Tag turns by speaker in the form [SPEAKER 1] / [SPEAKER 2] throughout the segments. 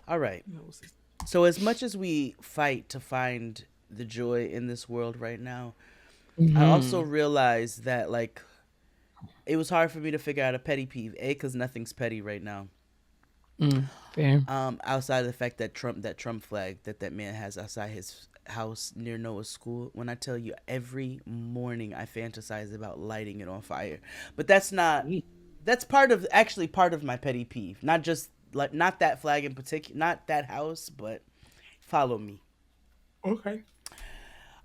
[SPEAKER 1] All right. So as much as we fight to find the joy in this world right now, I also
[SPEAKER 2] Mm-hmm.
[SPEAKER 1] realized that like it was hard for me to figure out a petty peeve. A, because nothing's petty right now.
[SPEAKER 2] Fair.
[SPEAKER 1] Outside of the fact that Trump flag that man has outside his house near Noah's school. When I tell you, every morning I fantasize about lighting it on fire. But that's not. That's part of my petty peeve. Not just like not that flag in particular, not that house, but follow me.
[SPEAKER 2] Okay.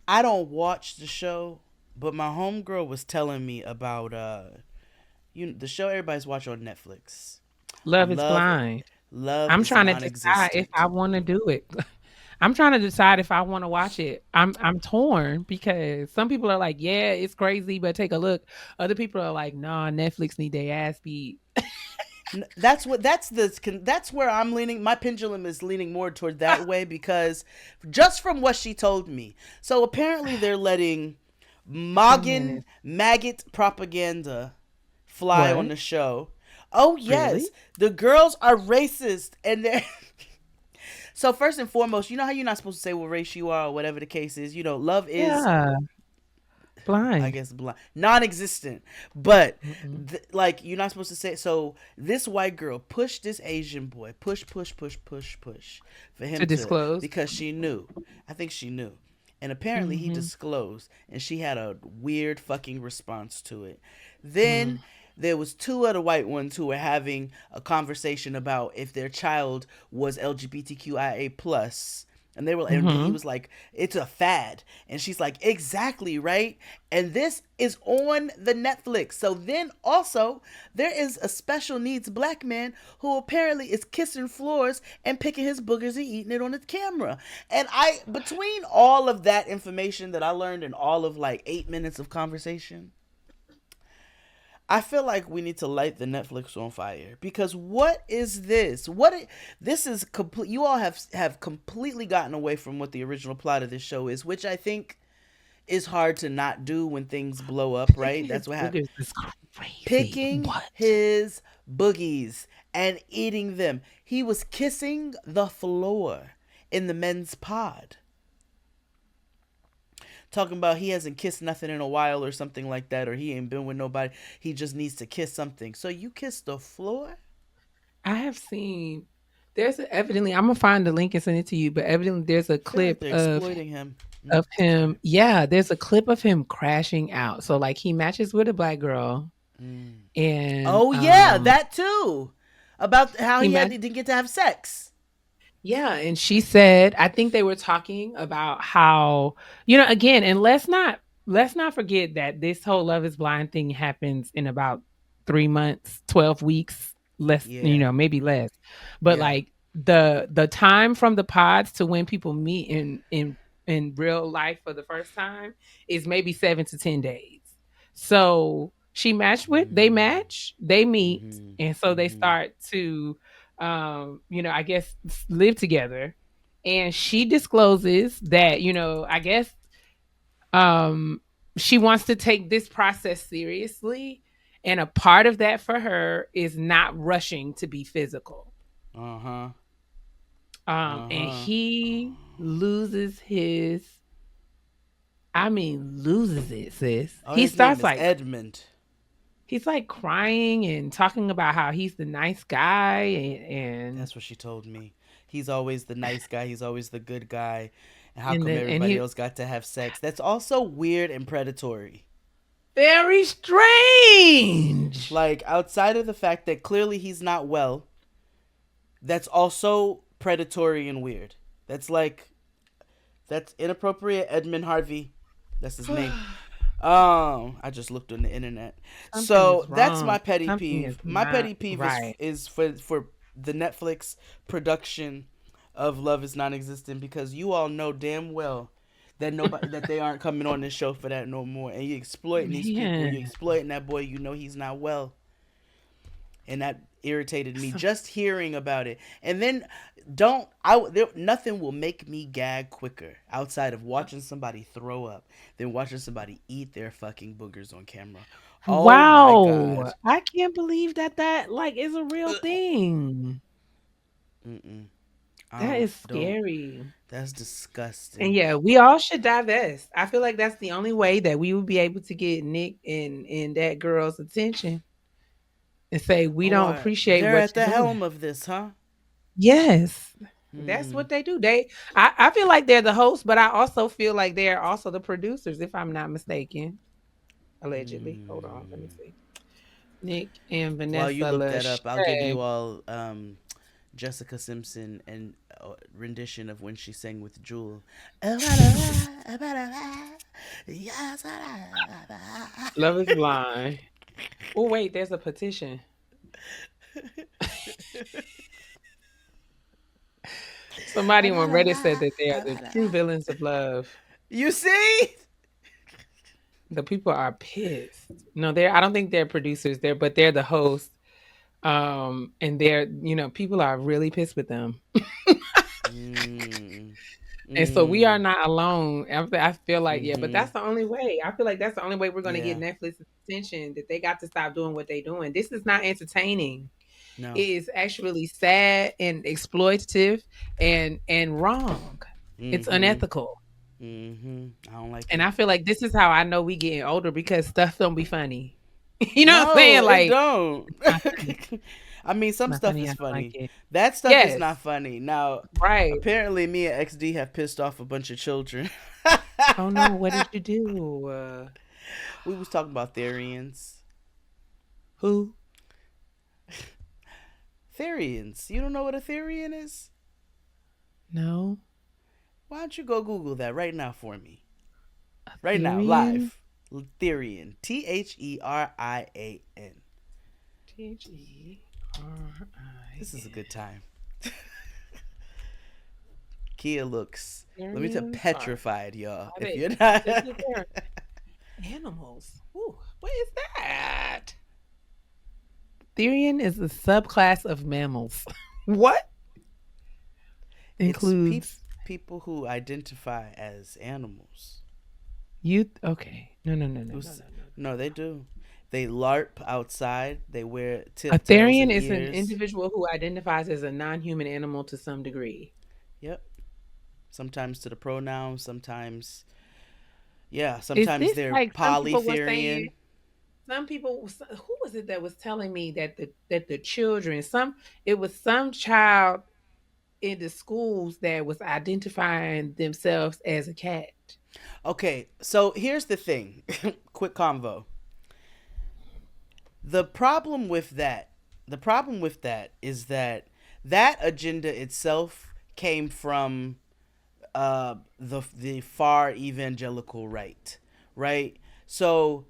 [SPEAKER 1] I don't watch the show, but my homegirl was telling me about the show everybody's watching on Netflix.
[SPEAKER 2] Love is
[SPEAKER 1] Love
[SPEAKER 2] blind.
[SPEAKER 1] Love
[SPEAKER 2] I'm
[SPEAKER 1] is
[SPEAKER 2] trying to decide if I
[SPEAKER 1] non-existent.
[SPEAKER 2] want to do it. I'm trying to decide if I want to watch it. I'm torn because some people are like, "Yeah, it's crazy, but take a look." Other people are like, "Nah, Netflix need their ass beat."
[SPEAKER 1] That's where I'm leaning. My pendulum is leaning more toward that way because just from what she told me. So apparently they're letting
[SPEAKER 2] Wait a minute.
[SPEAKER 1] maggot propaganda fly on
[SPEAKER 2] What?
[SPEAKER 1] the show. Oh yes,
[SPEAKER 2] Really?
[SPEAKER 1] the girls are racist and they're so first and foremost, you know how you're not supposed to say what race you are or whatever the case is. Love is,
[SPEAKER 2] Yeah,
[SPEAKER 1] I
[SPEAKER 2] blind.
[SPEAKER 1] guess, non-existent. But
[SPEAKER 2] Mm-mm.
[SPEAKER 1] like you're not supposed to say. So this white girl pushed this Asian boy, push, for
[SPEAKER 2] To
[SPEAKER 1] him to
[SPEAKER 2] disclose.
[SPEAKER 1] because she knew. I think she knew, and apparently he
[SPEAKER 2] Mm-hmm.
[SPEAKER 1] disclosed, and she had a weird fucking response to it. Then
[SPEAKER 2] Mm.
[SPEAKER 1] there was two other white ones who were having a conversation about if their child was LGBTQIA plus, and he
[SPEAKER 2] Mm-hmm.
[SPEAKER 1] was like, it's a fad, and she's like, exactly, right. And this is on the Netflix. So then also there is a special needs black man who apparently is kissing floors and picking his boogers and eating it on his camera. And I between all of that information that I learned in all of like 8 minutes of conversation, I feel like we need to light the Netflix on fire because what is this? This is complete. You all have completely gotten away from what the original plot of this show is, which I think is hard to not do when things blow up. Right?
[SPEAKER 2] Picking his
[SPEAKER 1] That's what happened.
[SPEAKER 2] boogers is crazy.
[SPEAKER 1] Picking
[SPEAKER 2] What?
[SPEAKER 1] his boogies and eating them. He was kissing the floor in the men's pod, talking about he hasn't kissed nothing in a while or something like that, or he ain't been with nobody. He just needs to kiss something. So you kiss the floor?
[SPEAKER 2] I have seen. Evidently, I'm gonna find the link and send it to you. But evidently, there's a
[SPEAKER 1] I feel like
[SPEAKER 2] clip
[SPEAKER 1] they're exploiting him.
[SPEAKER 2] of
[SPEAKER 1] Sorry.
[SPEAKER 2] him. Yeah, there's a clip of him crashing out. So like he matches with a black girl,
[SPEAKER 1] Mm.
[SPEAKER 2] and
[SPEAKER 1] Oh yeah, that too. About how
[SPEAKER 2] he
[SPEAKER 1] he
[SPEAKER 2] matched.
[SPEAKER 1] didn't get to have sex.
[SPEAKER 2] Yeah, and she said, I think they were talking about how, again, and let's not forget that this whole Love is Blind thing happens in about 3 months, 12 weeks, less,
[SPEAKER 1] Yeah,
[SPEAKER 2] maybe less. But
[SPEAKER 1] yeah.
[SPEAKER 2] like the time from the pods to when people meet in real life for the first time is maybe 7 to 10 days. So they
[SPEAKER 1] Mm.
[SPEAKER 2] match, they meet,
[SPEAKER 1] Mhm.
[SPEAKER 2] and so they
[SPEAKER 1] Mhm.
[SPEAKER 2] start to I guess live together. And she discloses that, I guess um she wants to take this process seriously. And a part of that for her is not rushing to be physical.
[SPEAKER 1] Uh huh.
[SPEAKER 2] And
[SPEAKER 1] Uh
[SPEAKER 2] he loses loses it, sis.
[SPEAKER 1] Oh,
[SPEAKER 2] He
[SPEAKER 1] his name
[SPEAKER 2] starts
[SPEAKER 1] is
[SPEAKER 2] like
[SPEAKER 1] Edmund.
[SPEAKER 2] he's like crying and talking about how he's the nice guy and
[SPEAKER 1] That's what she told me. He's always the nice guy. He's always the good guy. And how
[SPEAKER 2] and
[SPEAKER 1] come
[SPEAKER 2] then and
[SPEAKER 1] everybody
[SPEAKER 2] he
[SPEAKER 1] else got to have sex? That's also weird and predatory.
[SPEAKER 2] very strange.
[SPEAKER 1] Like outside of the fact that clearly he's not well, that's also predatory and weird. That's like that's inappropriate. Edmund Harvey, that's his name. I just looked on the internet.
[SPEAKER 2] Something
[SPEAKER 1] So
[SPEAKER 2] is
[SPEAKER 1] that's my
[SPEAKER 2] wrong.
[SPEAKER 1] petty
[SPEAKER 2] Something is
[SPEAKER 1] peeve. My
[SPEAKER 2] not
[SPEAKER 1] petty peeve
[SPEAKER 2] right.
[SPEAKER 1] is for the Netflix production of Love is Non-Existent because you all know damn well that nobody that they aren't coming on this show for that no more. And you exploiting these people. You
[SPEAKER 2] Man,
[SPEAKER 1] exploiting that boy. You know he's not well, and that irritated me
[SPEAKER 2] so
[SPEAKER 1] just hearing about it. And then don't I there, nothing will make me gag quicker outside of watching somebody throw up than watching somebody eat their fucking boogers on camera. Oh my
[SPEAKER 2] wow.
[SPEAKER 1] god.
[SPEAKER 2] I can't believe that like is a real thing.
[SPEAKER 1] Mm-mm.
[SPEAKER 2] That is
[SPEAKER 1] Don't.
[SPEAKER 2] scary.
[SPEAKER 1] That's
[SPEAKER 2] And
[SPEAKER 1] disgusting.
[SPEAKER 2] yeah, we all should divest. I feel like that's the only way that we would be able to get Nick and that girl's attention and say we don't
[SPEAKER 1] Or
[SPEAKER 2] appreciate
[SPEAKER 1] they're
[SPEAKER 2] what
[SPEAKER 1] at
[SPEAKER 2] you're
[SPEAKER 1] the
[SPEAKER 2] doing.
[SPEAKER 1] helm of this, huh?
[SPEAKER 2] Yes. That's
[SPEAKER 1] Hmm.
[SPEAKER 2] what they do. I feel like they're the host, but I also feel like they're also the producers, if I'm not mistaken. Allegedly. Hold on, let me
[SPEAKER 1] Hmm.
[SPEAKER 2] see. Nick and
[SPEAKER 1] While you
[SPEAKER 2] Vanessa
[SPEAKER 1] look that up, I'll give
[SPEAKER 2] Lachey.
[SPEAKER 1] you all Jessica Simpson and rendition of when she sang with Jewel.
[SPEAKER 2] Love is blind. Oh wait, there's a petition. Somebody on Reddit said that they are the true villains of love.
[SPEAKER 1] You see?
[SPEAKER 2] The people are pissed. No, they're I don't think they're producers there, but they're the hosts. And they're, people are really pissed with them.
[SPEAKER 1] Mm,
[SPEAKER 2] And so we are
[SPEAKER 1] mm,
[SPEAKER 2] not alone. I feel like, yeah, but
[SPEAKER 1] mm-hmm.
[SPEAKER 2] that's the only way. I feel like that's the only way we're going to get
[SPEAKER 1] Yeah.
[SPEAKER 2] Netflix's attention, that they got to stop doing what they're doing. This is not entertaining.
[SPEAKER 1] No.
[SPEAKER 2] It is actually sad and exploitative and wrong. It's
[SPEAKER 1] Mm-hmm.
[SPEAKER 2] unethical.
[SPEAKER 1] Mm-hmm. I don't like
[SPEAKER 2] And
[SPEAKER 1] it.
[SPEAKER 2] I feel like this is how I know we getting older, because stuff don't be funny. You know what I'm
[SPEAKER 1] No,
[SPEAKER 2] saying?
[SPEAKER 1] it
[SPEAKER 2] Like,
[SPEAKER 1] don't.
[SPEAKER 2] it's not funny.
[SPEAKER 1] I mean,
[SPEAKER 2] It's
[SPEAKER 1] some
[SPEAKER 2] not
[SPEAKER 1] stuff
[SPEAKER 2] funny.
[SPEAKER 1] is
[SPEAKER 2] I don't like
[SPEAKER 1] funny.
[SPEAKER 2] it.
[SPEAKER 1] That stuff is
[SPEAKER 2] Yes.
[SPEAKER 1] not funny. Now,
[SPEAKER 2] Right.
[SPEAKER 1] apparently, me and XD have pissed off a bunch of children.
[SPEAKER 2] Oh no, what did you do?
[SPEAKER 1] We was talking about Therians.
[SPEAKER 2] Who?
[SPEAKER 1] Therians. You don't know what a Therian is?
[SPEAKER 2] No.
[SPEAKER 1] Why don't you go Google that right now for me? Right now,
[SPEAKER 2] Therian?
[SPEAKER 1] live. Therian. Therian. This is a good
[SPEAKER 2] Therian.
[SPEAKER 1] time. Kia looks, let me tell,
[SPEAKER 2] Therians are
[SPEAKER 1] petrified, y'all.
[SPEAKER 2] I
[SPEAKER 1] If
[SPEAKER 2] bet
[SPEAKER 1] you're not.
[SPEAKER 2] says that they're animals. Ooh, what is that? Therian is a subclass of mammals. What?
[SPEAKER 1] It's
[SPEAKER 2] Includes
[SPEAKER 1] people who identify as animals.
[SPEAKER 2] youth. Okay. No, no, no, no, no, no,
[SPEAKER 1] Who's,
[SPEAKER 2] no.
[SPEAKER 1] no, they do. They LARP outside. They wear
[SPEAKER 2] A
[SPEAKER 1] tails
[SPEAKER 2] Therian
[SPEAKER 1] and
[SPEAKER 2] is an
[SPEAKER 1] ears.
[SPEAKER 2] individual who identifies as a non-human animal to some degree.
[SPEAKER 1] Yep. Sometimes to the pronouns. Sometimes, yeah.
[SPEAKER 2] Is
[SPEAKER 1] Sometimes
[SPEAKER 2] this
[SPEAKER 1] they're
[SPEAKER 2] like some people were saying?
[SPEAKER 1] polytherian.
[SPEAKER 2] Some people, who was it that was telling me that the children, it was some child in the schools that was identifying themselves as a cat.
[SPEAKER 1] Okay, so here's the thing. Quick convo. The problem with that, the problem with that is that that agenda itself came from the far evangelical right, right? So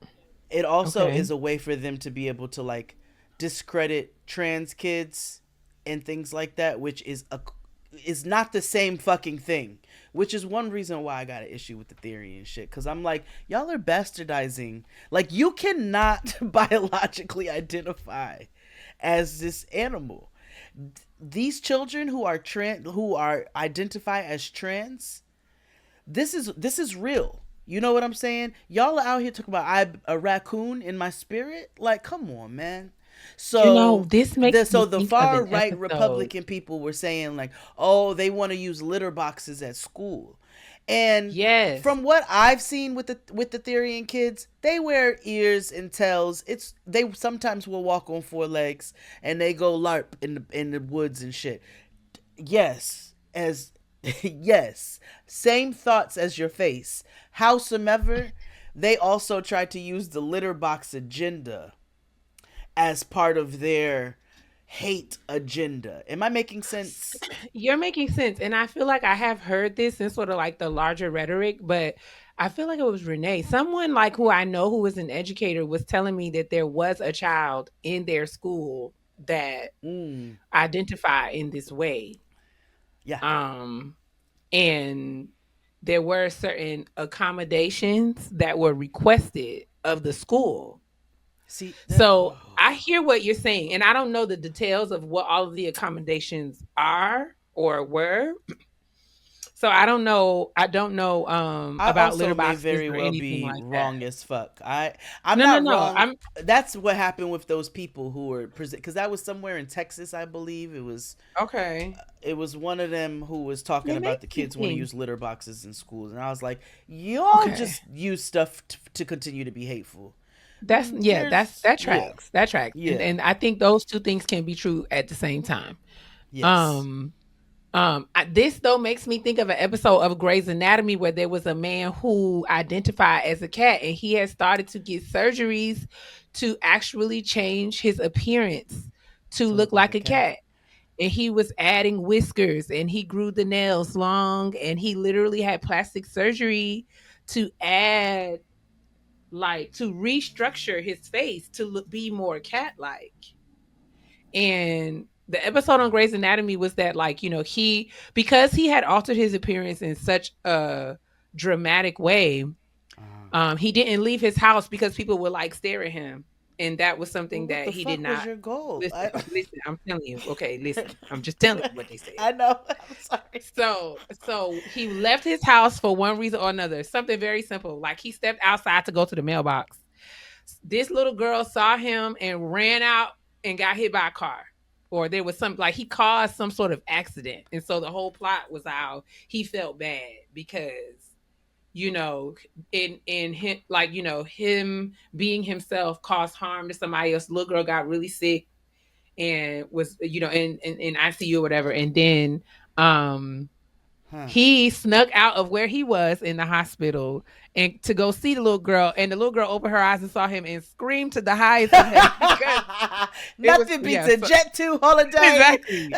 [SPEAKER 1] it also
[SPEAKER 2] Okay.
[SPEAKER 1] is a way for them to be able to like discredit trans kids and things like that, which is not the same fucking thing. Which is one reason why I got an issue with the theory and shit. Cause I'm like, y'all are bastardizing. Like you cannot biologically identify as this animal. These children who are identify as trans, this is real. You know what I'm saying? Y'all are out here talking about a raccoon in my spirit. Like, come on, man. So
[SPEAKER 2] This makes me
[SPEAKER 1] the
[SPEAKER 2] think of
[SPEAKER 1] far
[SPEAKER 2] an
[SPEAKER 1] right
[SPEAKER 2] episode.
[SPEAKER 1] Republican people were saying like, oh, they want to use litter boxes at school, and
[SPEAKER 2] Yes.
[SPEAKER 1] from what I've seen with the Therian kids, they wear ears and tails. It's they sometimes will walk on four legs and they go LARP in the woods and shit. Yes, as yes, same thoughts as your face. Howsoever, they also tried to use the litter box agenda as part of their hate agenda. Am I making sense?
[SPEAKER 2] You're making sense. And I feel like I have heard this in sort of like the larger rhetoric, but I feel like it was Renee. Someone like who I know who is an educator was telling me that there was a child in their school that
[SPEAKER 1] Mm,
[SPEAKER 2] identified in this way.
[SPEAKER 1] yeah.
[SPEAKER 2] Um and there were certain accommodations that were requested of the school.
[SPEAKER 1] See that?
[SPEAKER 2] So I
[SPEAKER 1] Oh.
[SPEAKER 2] hear what you're saying, and I don't know the details of what all of the accommodations are or were. So I don't know. I don't know
[SPEAKER 1] I
[SPEAKER 2] about
[SPEAKER 1] also
[SPEAKER 2] litter
[SPEAKER 1] may
[SPEAKER 2] boxes
[SPEAKER 1] very
[SPEAKER 2] or
[SPEAKER 1] well
[SPEAKER 2] anything
[SPEAKER 1] be
[SPEAKER 2] like that.
[SPEAKER 1] wrong as fuck. I'm
[SPEAKER 2] No, no,
[SPEAKER 1] not
[SPEAKER 2] no.
[SPEAKER 1] wrong.
[SPEAKER 2] I'm
[SPEAKER 1] That's what happened with those people who were present, because that was somewhere in Texas, I believe.
[SPEAKER 2] okay.
[SPEAKER 1] It was one of them who was talking
[SPEAKER 2] It
[SPEAKER 1] about
[SPEAKER 2] makes
[SPEAKER 1] the
[SPEAKER 2] me
[SPEAKER 1] kids want to
[SPEAKER 2] think.
[SPEAKER 1] use litter boxes in schools, and I was like, y'all
[SPEAKER 2] Okay.
[SPEAKER 1] just use stuff to continue to be hateful.
[SPEAKER 2] That's yeah,
[SPEAKER 1] There's,
[SPEAKER 2] that
[SPEAKER 1] yeah,
[SPEAKER 2] tracks. That tracks.
[SPEAKER 1] yeah,
[SPEAKER 2] And I think those two things can be true at the same time.
[SPEAKER 1] yes.
[SPEAKER 2] Um this though makes me think of an episode of Grey's Anatomy where there was a man who identified as a cat, and he had started to get surgeries to actually change his appearance to
[SPEAKER 1] To
[SPEAKER 2] look
[SPEAKER 1] look like a
[SPEAKER 2] like a
[SPEAKER 1] cat.
[SPEAKER 2] cat. And he was adding whiskers and he grew the nails long, and he literally had plastic surgery to add, like, to restructure his face to be more cat like. And the episode on Grey's Anatomy was that, like, he, because he had altered his appearance in such a dramatic way,
[SPEAKER 1] Uh,
[SPEAKER 2] he didn't leave his house because people would like stare at him. And that was
[SPEAKER 1] well,
[SPEAKER 2] something
[SPEAKER 1] what
[SPEAKER 2] that
[SPEAKER 1] the
[SPEAKER 2] he did
[SPEAKER 1] fuck was
[SPEAKER 2] not
[SPEAKER 1] your goal?
[SPEAKER 2] listen, I'm telling you. Okay, listen. I'm just telling you what they said.
[SPEAKER 1] I know. I'm sorry.
[SPEAKER 2] So he left his house for one reason or another. Something very simple. Like, he stepped outside to go to the mailbox. This little girl saw him and ran out and got hit by a car. Or there was some, like, he caused some sort of accident. And so the whole plot was how he felt bad because, in him, like, him being himself caused harm to somebody else. The little girl got really sick and was, in ICU or whatever. And then um
[SPEAKER 1] Huh.
[SPEAKER 2] he snuck out of where he was in the hospital and to go see the little girl. And the little girl opened her eyes and saw him and screamed to the highest of heaven because it was,
[SPEAKER 1] Nothing beats
[SPEAKER 2] yeah,
[SPEAKER 1] a
[SPEAKER 2] so,
[SPEAKER 1] Jet 2 holiday.
[SPEAKER 2] exactly.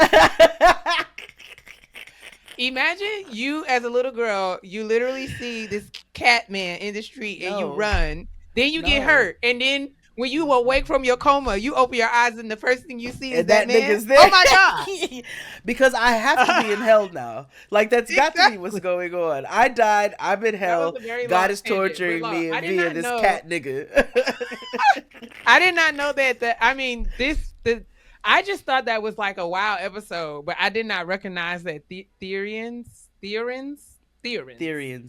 [SPEAKER 2] Imagine you as a little girl, you literally see this cat man in the street and you
[SPEAKER 1] No,
[SPEAKER 2] run, then you get
[SPEAKER 1] no.
[SPEAKER 2] hurt, and then when you awake from your coma, you open your eyes and the first thing you see is
[SPEAKER 1] And
[SPEAKER 2] that
[SPEAKER 1] that
[SPEAKER 2] man.
[SPEAKER 1] nigga's
[SPEAKER 2] Oh
[SPEAKER 1] there.
[SPEAKER 2] my god!
[SPEAKER 1] Because I have to be in hell now. Like, that's got to be what's
[SPEAKER 2] Exactly.
[SPEAKER 1] going on. I died. I'm in
[SPEAKER 2] That was
[SPEAKER 1] hell.
[SPEAKER 2] a very
[SPEAKER 1] God
[SPEAKER 2] long
[SPEAKER 1] is
[SPEAKER 2] tangent, but
[SPEAKER 1] torturing
[SPEAKER 2] look,
[SPEAKER 1] me
[SPEAKER 2] I did
[SPEAKER 1] via
[SPEAKER 2] not
[SPEAKER 1] this
[SPEAKER 2] know.
[SPEAKER 1] cat nigga.
[SPEAKER 2] I did not know that. I mean, I just thought that was like a wild episode, but I did not recognize that
[SPEAKER 1] Therians.
[SPEAKER 2] Therians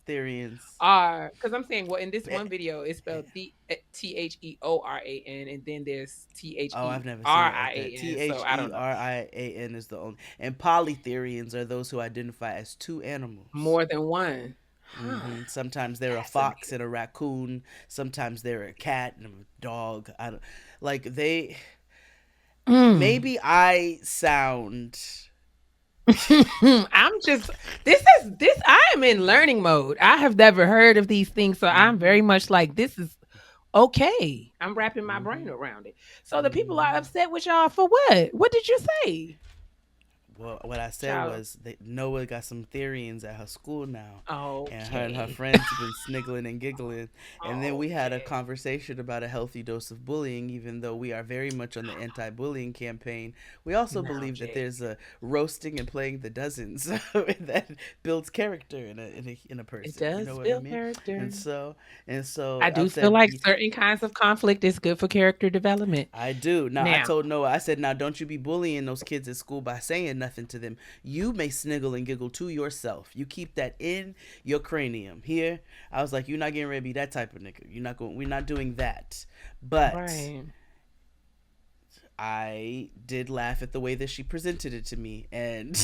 [SPEAKER 1] Therians.
[SPEAKER 2] are, because I'm saying, well, in this one video it's spelled Theoran, and then there's
[SPEAKER 1] Oh, I've never seen it like that.
[SPEAKER 2] Therian.
[SPEAKER 1] T
[SPEAKER 2] So
[SPEAKER 1] H
[SPEAKER 2] I
[SPEAKER 1] E
[SPEAKER 2] don't know.
[SPEAKER 1] R I A N is the only. And polytherians are those who identify as two animals.
[SPEAKER 2] More than one. Huh.
[SPEAKER 1] Sometimes they're a fox
[SPEAKER 2] Fascinating.
[SPEAKER 1] and a raccoon. Sometimes they're a cat and a dog. I don't like they.
[SPEAKER 2] Mm.
[SPEAKER 1] Maybe I sound.
[SPEAKER 2] I'm just this I am in learning mode. I have never heard of these things, so I'm
[SPEAKER 1] Mm-hmm,
[SPEAKER 2] very much like, this is okay. I'm wrapping my brain
[SPEAKER 1] mm-hmm,
[SPEAKER 2] around it. So the people are
[SPEAKER 1] mm-hmm.
[SPEAKER 2] upset with y'all for what? What did you say?
[SPEAKER 1] Well, what I said
[SPEAKER 2] Child.
[SPEAKER 1] was that Noah got some Therians at her school now, and her
[SPEAKER 2] Okay.
[SPEAKER 1] friends have been sniggling and giggling. And then we had a
[SPEAKER 2] Okay.
[SPEAKER 1] conversation about a healthy dose of bullying, even though we are very much on the anti-bullying campaign. We also
[SPEAKER 2] Now,
[SPEAKER 1] believe that
[SPEAKER 2] Jay.
[SPEAKER 1] there's a roasting and playing the dozens that builds character in a
[SPEAKER 2] It
[SPEAKER 1] person. You know
[SPEAKER 2] does
[SPEAKER 1] what I
[SPEAKER 2] build
[SPEAKER 1] mean?
[SPEAKER 2] character.
[SPEAKER 1] And so and so
[SPEAKER 2] I
[SPEAKER 1] I've
[SPEAKER 2] do feel
[SPEAKER 1] said
[SPEAKER 2] like certain kinds of conflict is good for character development.
[SPEAKER 1] I do. Now, I
[SPEAKER 2] Now,
[SPEAKER 1] told Noah, I said, now don't you be bullying those kids at school by saying nothing to them. You may sniggle and giggle to yourself. You keep that in your cranium. Here, I was like, you're not getting ready to be that type of nigga. You're not going, we're not doing that. But
[SPEAKER 2] right.
[SPEAKER 1] I did laugh at the way that she presented it to me. And,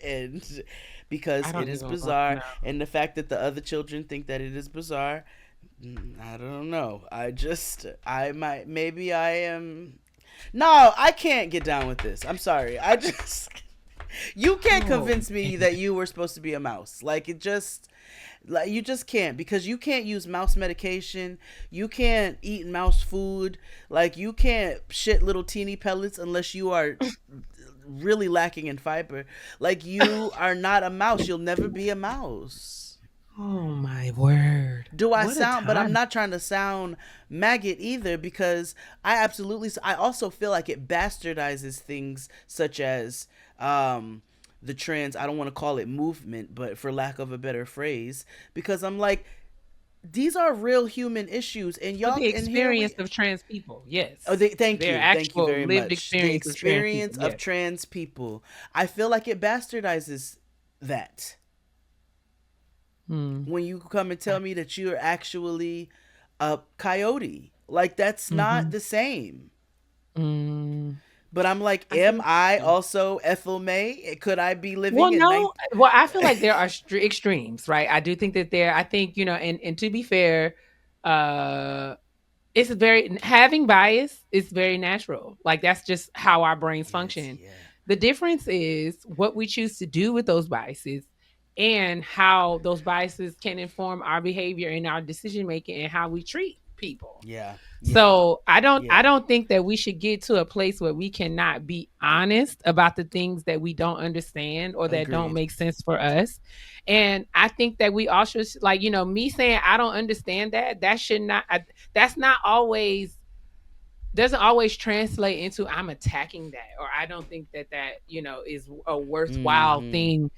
[SPEAKER 1] and because
[SPEAKER 2] I
[SPEAKER 1] it
[SPEAKER 2] don't
[SPEAKER 1] is
[SPEAKER 2] even
[SPEAKER 1] bizarre.
[SPEAKER 2] know.
[SPEAKER 1] And the fact that the other children think that it is bizarre, I don't know. I might, maybe I am. No, I can't get down with this. I'm sorry. You can't
[SPEAKER 2] Oh,
[SPEAKER 1] convince me
[SPEAKER 2] man.
[SPEAKER 1] that you were supposed to be a mouse. Like, you just can't, because you can't use mouse medication. You can't eat mouse food. Like, you can't shit little teeny pellets unless you are really lacking in fiber. Like, you are not a mouse. You'll never be a mouse.
[SPEAKER 2] Oh my word.
[SPEAKER 1] Do I
[SPEAKER 2] What a
[SPEAKER 1] sound, but I'm
[SPEAKER 2] time.
[SPEAKER 1] not trying to sound maggot either, because I also feel like it bastardizes things such as um the trans, I don't want to call it movement, but for lack of a better phrase, because I'm like, these are real human issues, and
[SPEAKER 2] Well,
[SPEAKER 1] y'all,
[SPEAKER 2] the
[SPEAKER 1] and here
[SPEAKER 2] experience
[SPEAKER 1] we.
[SPEAKER 2] of trans people,
[SPEAKER 1] Oh,
[SPEAKER 2] yes. Their
[SPEAKER 1] thank you
[SPEAKER 2] actual
[SPEAKER 1] very
[SPEAKER 2] lived
[SPEAKER 1] much. The
[SPEAKER 2] experience of trans
[SPEAKER 1] experience
[SPEAKER 2] people,
[SPEAKER 1] of
[SPEAKER 2] yes.
[SPEAKER 1] trans people, I feel like it bastardizes that.
[SPEAKER 2] Mm.
[SPEAKER 1] when you come and tell
[SPEAKER 2] I-
[SPEAKER 1] me that you're actually a coyote. Like, that's not
[SPEAKER 2] Mhm.
[SPEAKER 1] the same.
[SPEAKER 2] Mm.
[SPEAKER 1] But I'm like,
[SPEAKER 2] I see
[SPEAKER 1] am
[SPEAKER 2] what
[SPEAKER 1] I
[SPEAKER 2] you're saying.
[SPEAKER 1] also Ethel May? Could I be living
[SPEAKER 2] Well,
[SPEAKER 1] in
[SPEAKER 2] no. Well, I feel like there are extremes, right? I do think that there. I think and to be fair, uh, it's very having bias is very natural. Like that's just how our brains
[SPEAKER 1] It's,
[SPEAKER 2] function.
[SPEAKER 1] yeah.
[SPEAKER 2] The difference is what we choose to do with those biases and how those biases can inform our behavior and our decision making and how we treat people.
[SPEAKER 1] Yeah. Yeah.
[SPEAKER 2] So I
[SPEAKER 1] Yeah.
[SPEAKER 2] don't think that we should get to a place where we cannot be honest about the things that we don't understand or that don't
[SPEAKER 1] Agreed.
[SPEAKER 2] make sense for us. And I think that we also like, me saying I don't understand that, that should not that's not always doesn't always translate into I'm attacking that or I don't think that is a worthwhile
[SPEAKER 1] Mm-hmm.
[SPEAKER 2] thing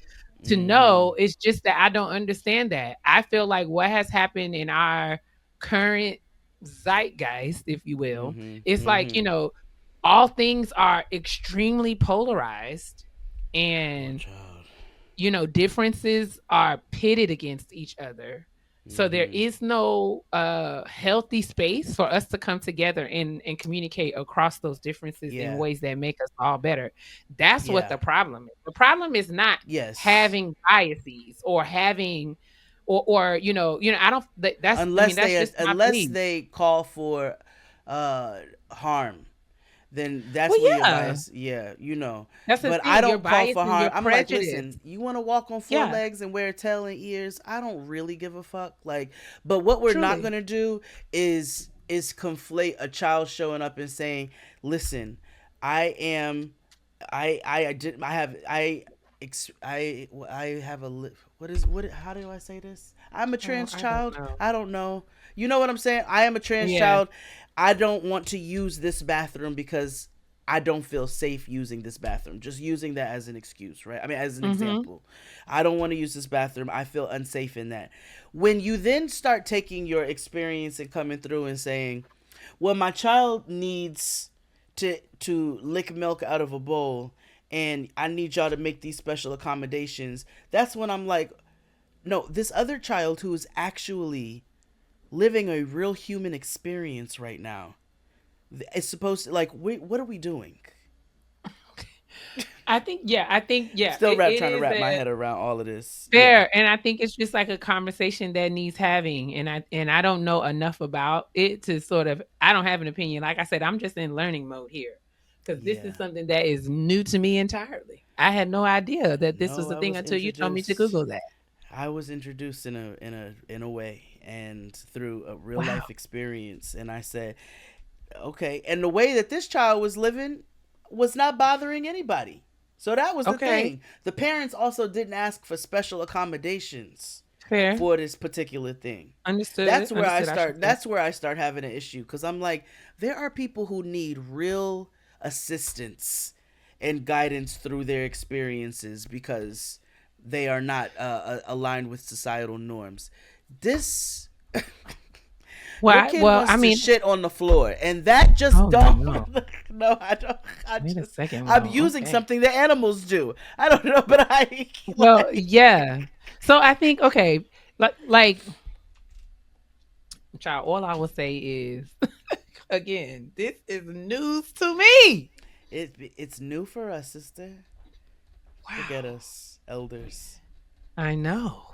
[SPEAKER 2] to
[SPEAKER 1] Mm-hmm.
[SPEAKER 2] know. It's just that I don't understand that. I feel like what has happened in our current zeitgeist, if you will,
[SPEAKER 1] Mm-hmm.
[SPEAKER 2] it's like,
[SPEAKER 1] Mm-hmm.
[SPEAKER 2] all things are extremely polarized
[SPEAKER 1] Oh,
[SPEAKER 2] and
[SPEAKER 1] child.
[SPEAKER 2] differences are pitted against each other. So there
[SPEAKER 1] Mm-hmm.
[SPEAKER 2] is no healthy space for us to come together and communicate across those differences in
[SPEAKER 1] Yeah.
[SPEAKER 2] ways that make us all better. That's what
[SPEAKER 1] Yeah.
[SPEAKER 2] the problem is. The problem is not
[SPEAKER 1] Yes.
[SPEAKER 2] having biases or having or I don't I mean that's just my
[SPEAKER 1] Unless
[SPEAKER 2] belief.
[SPEAKER 1] they call for uh harm, then
[SPEAKER 2] Well,
[SPEAKER 1] that's where your
[SPEAKER 2] yeah,
[SPEAKER 1] bias, yeah,
[SPEAKER 2] that's the
[SPEAKER 1] but I
[SPEAKER 2] thing. Your
[SPEAKER 1] don't call
[SPEAKER 2] bias
[SPEAKER 1] for
[SPEAKER 2] and
[SPEAKER 1] harm.
[SPEAKER 2] your
[SPEAKER 1] I'm like,
[SPEAKER 2] prejudice.
[SPEAKER 1] listen, you want to walk on four
[SPEAKER 2] Yeah,
[SPEAKER 1] legs and wear a tail and ears, I don't really give a fuck. Like, but what we're not
[SPEAKER 2] truly.
[SPEAKER 1] gonna do is conflate a child showing up and saying, listen, I am I did I have I have a what is what how do I say this? I'm a
[SPEAKER 2] Oh,
[SPEAKER 1] trans
[SPEAKER 2] I don't
[SPEAKER 1] child.
[SPEAKER 2] know.
[SPEAKER 1] I don't know. You know what I'm saying? I am a trans
[SPEAKER 2] Yeah.
[SPEAKER 1] child. I don't want to use this bathroom because I don't feel safe using this bathroom. Just using that as an excuse, right? I mean, as an
[SPEAKER 2] Mhm.
[SPEAKER 1] example. I don't want to use this bathroom. I feel unsafe in that. When you then start taking your experience and coming through and saying, well, my child needs to lick milk out of a bowl and I need y'all to make these special accommodations. That's when I'm like, no, this other child who is actually living a real human experience right now is supposed to, like, wait, what are we doing?
[SPEAKER 2] I think
[SPEAKER 1] Still
[SPEAKER 2] it
[SPEAKER 1] trying to
[SPEAKER 2] is
[SPEAKER 1] wrap my
[SPEAKER 2] a
[SPEAKER 1] head around all of this. Yeah.
[SPEAKER 2] fair, and I think it's just like a conversation that needs having, and I don't know enough about it to sort of I don't have an opinion. Like I said, I'm just in learning mode here because this
[SPEAKER 1] Yeah.
[SPEAKER 2] is something that is new to me entirely. I had no idea that this was
[SPEAKER 1] No,
[SPEAKER 2] a
[SPEAKER 1] I
[SPEAKER 2] thing
[SPEAKER 1] was
[SPEAKER 2] until you told me to
[SPEAKER 1] introduced.
[SPEAKER 2] Google that.
[SPEAKER 1] I was introduced in a way and through a real
[SPEAKER 2] Wow.
[SPEAKER 1] life experience, and I said, okay. And the way that this child was living was not bothering anybody. So that was the
[SPEAKER 2] Okay.
[SPEAKER 1] thing. The parents also didn't ask for special accommodations
[SPEAKER 2] Fair.
[SPEAKER 1] for this particular thing.
[SPEAKER 2] Understood. Understood. I should say.
[SPEAKER 1] That's where I start having an issue cuz I'm like, there are people who need real assistance and guidance through their experiences because they are not aligned with societal norms. This your
[SPEAKER 2] Well,
[SPEAKER 1] kid
[SPEAKER 2] well,
[SPEAKER 1] wants
[SPEAKER 2] I
[SPEAKER 1] to
[SPEAKER 2] mean,
[SPEAKER 1] shit on the floor, and that just
[SPEAKER 2] oh
[SPEAKER 1] don't.
[SPEAKER 2] no.
[SPEAKER 1] No, I don't.
[SPEAKER 2] Wait a second.
[SPEAKER 1] I'm
[SPEAKER 2] Well,
[SPEAKER 1] using
[SPEAKER 2] okay.
[SPEAKER 1] something that animals do. I don't know, but I
[SPEAKER 2] Well,
[SPEAKER 1] like.
[SPEAKER 2] yeah. So I think okay, like child, all I will say is again, this is news to me.
[SPEAKER 1] It's new for us, sister. Forget
[SPEAKER 2] Wow.
[SPEAKER 1] us, elders.
[SPEAKER 2] I know.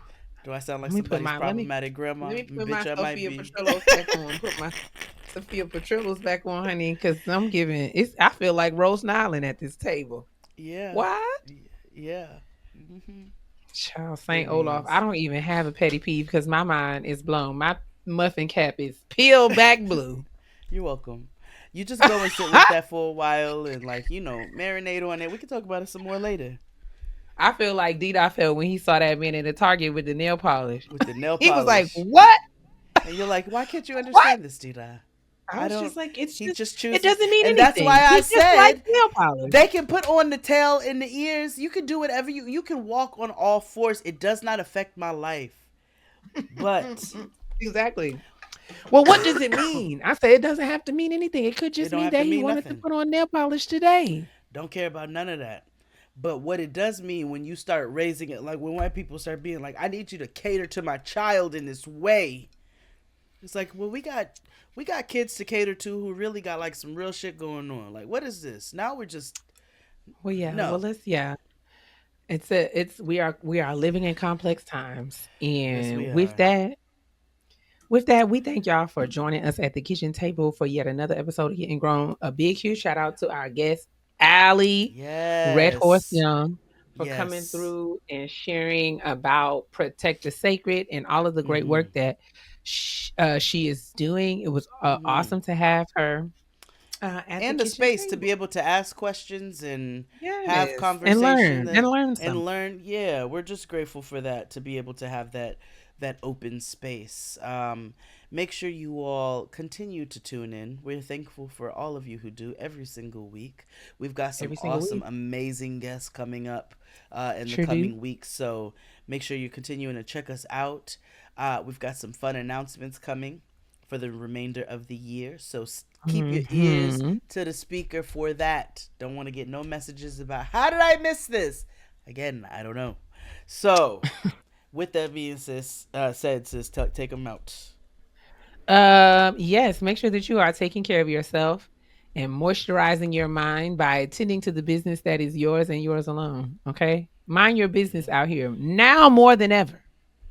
[SPEAKER 1] Do I sound like
[SPEAKER 2] Let me put
[SPEAKER 1] somebody's
[SPEAKER 2] my
[SPEAKER 1] problematic
[SPEAKER 2] let
[SPEAKER 1] grandma?
[SPEAKER 2] me put my
[SPEAKER 1] Bitch, I might
[SPEAKER 2] Sophia
[SPEAKER 1] be.
[SPEAKER 2] Petrillos back on. Put my Sophia Petrillos back on, honey, because I'm giving it's I feel like Rose Nyland at this table.
[SPEAKER 1] Yeah,
[SPEAKER 2] What?
[SPEAKER 1] yeah. Hmm.
[SPEAKER 2] Child
[SPEAKER 1] It
[SPEAKER 2] Saint Olaf. I
[SPEAKER 1] is.
[SPEAKER 2] don't even have a petty peeve because my mind is blown. My muffin cap is peeled back blue.
[SPEAKER 1] You're welcome. You just go and sit with that for a while and, like, marinate on it. We can talk about it some more later.
[SPEAKER 2] I feel like D Dot felt when he saw that man in the Target with the nail polish.
[SPEAKER 1] With the nail
[SPEAKER 2] He was like,
[SPEAKER 1] polish.
[SPEAKER 2] "What?
[SPEAKER 1] And you're like, why can't you
[SPEAKER 2] What?"
[SPEAKER 1] understand this, Tita?
[SPEAKER 2] I
[SPEAKER 1] I
[SPEAKER 2] was
[SPEAKER 1] don't.
[SPEAKER 2] just like, "It's
[SPEAKER 1] He
[SPEAKER 2] just
[SPEAKER 1] just
[SPEAKER 2] it
[SPEAKER 1] chooses.
[SPEAKER 2] doesn't mean
[SPEAKER 1] And that's why
[SPEAKER 2] anything.
[SPEAKER 1] I
[SPEAKER 2] He just likes
[SPEAKER 1] said
[SPEAKER 2] nail polish."
[SPEAKER 1] they can put on the tail and the ears. You can do whatever you can walk on all fours. It does not affect my life. But
[SPEAKER 2] Exactly. Well, what does it mean? I say it doesn't have to mean anything. It could
[SPEAKER 1] it
[SPEAKER 2] just
[SPEAKER 1] don't
[SPEAKER 2] mean
[SPEAKER 1] have to
[SPEAKER 2] that he
[SPEAKER 1] mean
[SPEAKER 2] wanted to
[SPEAKER 1] nothing.
[SPEAKER 2] put on nail polish today.
[SPEAKER 1] Don't care about none of that. But what it does mean when you start raising it, like when white people start being like, I need you to cater to my child in this way. It's like, well, we got kids to cater to who really got like some real shit going on. Like, what is this? Now we're just
[SPEAKER 2] Well, yeah. Well,
[SPEAKER 1] no.
[SPEAKER 2] let's yeah. It's we are living in complex times,
[SPEAKER 1] Yes,
[SPEAKER 2] and
[SPEAKER 1] we are.
[SPEAKER 2] with that, we thank y'all for joining us at the kitchen table for yet another episode of Getting Grown. A big, huge shout out to our guest, Allie Red Horse
[SPEAKER 1] Yes.
[SPEAKER 2] Young, for coming
[SPEAKER 1] Yes.
[SPEAKER 2] through and sharing about Protect the Sacred and all of the great
[SPEAKER 1] Mm-hmm.
[SPEAKER 2] work that she is doing. It was
[SPEAKER 1] Mm-hmm.
[SPEAKER 2] awesome to have her at the
[SPEAKER 1] And the
[SPEAKER 2] kitchen
[SPEAKER 1] space to be
[SPEAKER 2] table.
[SPEAKER 1] able to ask questions and have
[SPEAKER 2] Yes,
[SPEAKER 1] conversation
[SPEAKER 2] and
[SPEAKER 1] that
[SPEAKER 2] learn
[SPEAKER 1] and
[SPEAKER 2] something.
[SPEAKER 1] learn. Yeah, we're just grateful for that, to be able to have that open space. Make sure you all continue to tune in. We're thankful for all of you who do every single week. We've got some
[SPEAKER 2] Every single
[SPEAKER 1] awesome,
[SPEAKER 2] week.
[SPEAKER 1] amazing guests coming up in the
[SPEAKER 2] Sure do.
[SPEAKER 1] coming weeks. So make sure you're continuing to check us out. We've got some fun announcements coming for the remainder of the year. So keep your ears
[SPEAKER 2] Hmm.
[SPEAKER 1] to the speaker for that. Don't want to get no messages about how did I miss this? Again, I don't know. So, with that being said, sis, take them out.
[SPEAKER 2] Yes, make sure that you are taking care of yourself and moisturizing your mind by attending to the business that is yours and yours alone. Okay. Mind your business
[SPEAKER 1] Yeah,
[SPEAKER 2] out here now more than ever.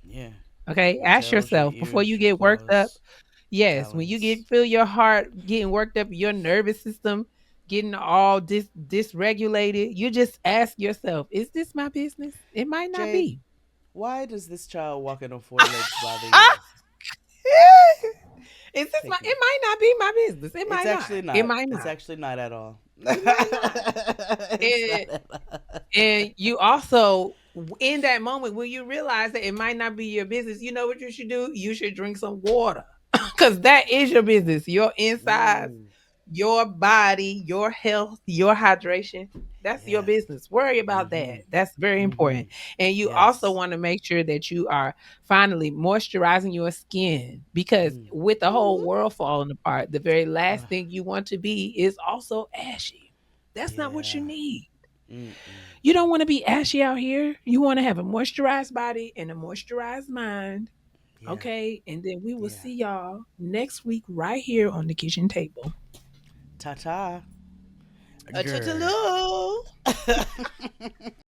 [SPEAKER 1] yeah.
[SPEAKER 2] Okay.
[SPEAKER 1] Your
[SPEAKER 2] Ask
[SPEAKER 1] tails, your
[SPEAKER 2] yourself before
[SPEAKER 1] ears,
[SPEAKER 2] you
[SPEAKER 1] your
[SPEAKER 2] get worked up.
[SPEAKER 1] claws, your
[SPEAKER 2] Yes. When you
[SPEAKER 1] talons.
[SPEAKER 2] feel your heart getting worked up, your nervous system getting all dysregulated, you just ask yourself, is this my business? It might not
[SPEAKER 1] Jade,
[SPEAKER 2] be.
[SPEAKER 1] why does this child walking on four legs bother you?
[SPEAKER 2] Is this my
[SPEAKER 1] Take me.
[SPEAKER 2] it might not be my business. It
[SPEAKER 1] It's
[SPEAKER 2] might not.
[SPEAKER 1] actually
[SPEAKER 2] It
[SPEAKER 1] not.
[SPEAKER 2] might
[SPEAKER 1] It's
[SPEAKER 2] not.
[SPEAKER 1] actually not at all.
[SPEAKER 2] It might not.
[SPEAKER 1] It's
[SPEAKER 2] And
[SPEAKER 1] not at all.
[SPEAKER 2] and you also in that moment when you realize that it might not be your business, you know what you should do? You should drink some water. Cuz that is your business. Your insides,
[SPEAKER 1] Ooh,
[SPEAKER 2] your body, your health, your hydration. That's your
[SPEAKER 1] yeah.
[SPEAKER 2] business. Worry about
[SPEAKER 1] Mm-hmm.
[SPEAKER 2] that. That's very
[SPEAKER 1] Mm-hmm.
[SPEAKER 2] important. And you also
[SPEAKER 1] Yes.
[SPEAKER 2] want to make sure that you are finally moisturizing your skin because
[SPEAKER 1] Mm.
[SPEAKER 2] with the whole
[SPEAKER 1] Ooh.
[SPEAKER 2] world falling apart, the very last
[SPEAKER 1] Uh,
[SPEAKER 2] thing you want to be is also ashy. That's not what you
[SPEAKER 1] yeah.
[SPEAKER 2] need.
[SPEAKER 1] Mm-mm.
[SPEAKER 2] You don't want to be ashy out here. You want to have a moisturized body and a moisturized mind.
[SPEAKER 1] Yeah.
[SPEAKER 2] Okay. And then we will
[SPEAKER 1] Yeah.
[SPEAKER 2] see y'all next week right here on the kitchen table.
[SPEAKER 1] Ta ta.
[SPEAKER 2] A
[SPEAKER 1] Grr.
[SPEAKER 2] toodaloo.